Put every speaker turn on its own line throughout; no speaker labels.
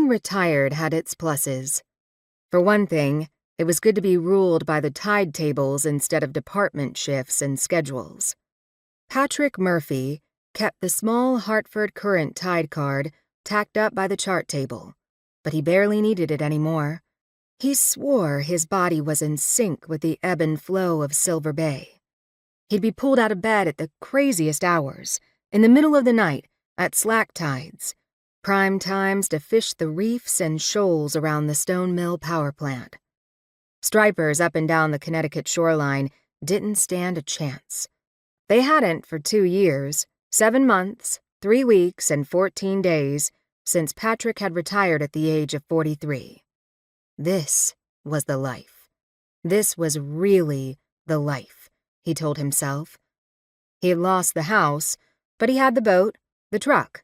Being retired had its pluses. For one thing, it was good to be ruled by the tide tables instead of department shifts and schedules. Patrick Murphy kept the small Hartford Courant tide card tacked up by the chart table, but he barely needed it anymore. He swore his body was in sync with the ebb and flow of Silver Bay. He'd be pulled out of bed at the craziest hours, in the middle of the night, at slack tides, prime times to fish the reefs and shoals around the Stone Mill power plant. Stripers up and down the Connecticut shoreline didn't stand a chance. They hadn't for 2 years, 7 months, 3 weeks, and 14 days since Patrick had retired at the age of 43. This was the life. This was really the life, he told himself. He had lost the house, but he had the boat, the truck.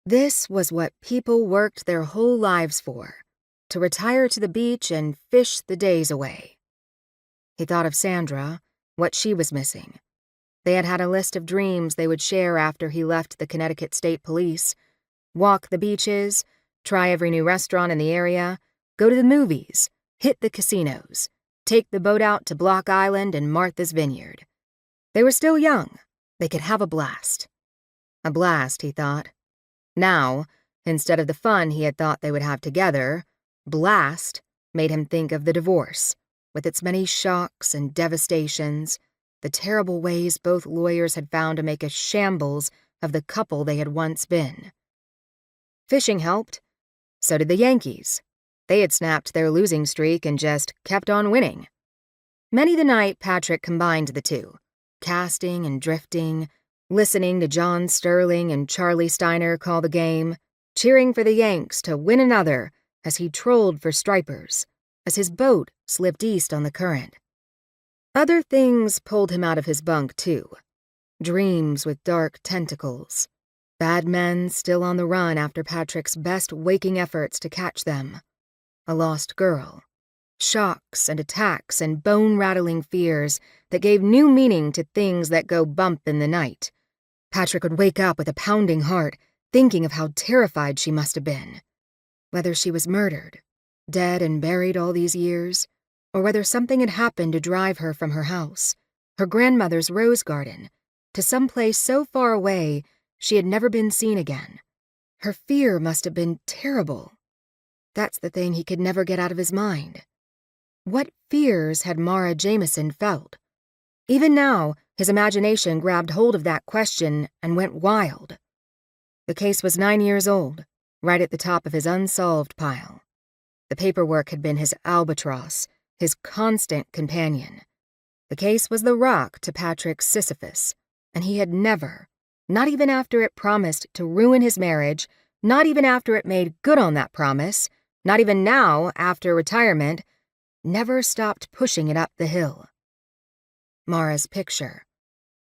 This was what people worked their whole lives for, to retire to the beach and fish the days away. He thought of Sandra, what she was missing. They had had a list of dreams they would share after he left the Connecticut State Police. Walk the beaches, try every new restaurant in the area, go to the movies, hit the casinos, take the boat out to Block Island and Martha's Vineyard. They were still young. They could have a blast. A blast, he thought. Now, instead of the fun he had thought they would have together, blast made him think of the divorce, with its many shocks and devastations, the terrible ways both lawyers had found to make a shambles of the couple they had once been. Fishing helped. So did the Yankees. They had snapped their losing streak and just kept on winning. Many the night Patrick combined the two, casting and drifting, listening to John Sterling and Charlie Steiner call the game, cheering for the Yanks to win another as he trolled for stripers, as his boat slipped east on the current. Other things pulled him out of his bunk, too. Dreams with dark tentacles. Bad men still on the run after Patrick's best waking efforts to catch them. A lost girl. Shocks and attacks and bone-rattling fears that gave new meaning to things that go bump in the night. Patrick would wake up with a pounding heart, thinking of how terrified she must have been. Whether she was murdered, dead and buried all these years, or whether something had happened to drive her from her house, her grandmother's rose garden, to some place so far away she had never been seen again. Her fear must have been terrible. That's the thing he could never get out of his mind. What fears had Maeve Jameson felt? Even now, his imagination grabbed hold of that question and went wild. The case was 9 years old, right at the top of his unsolved pile. The paperwork had been his albatross, his constant companion. The case was the rock to Patrick's Sisyphus, and he had never, not even after it promised to ruin his marriage, not even after it made good on that promise, not even now, after retirement, never stopped pushing it up the hill. Mara's picture,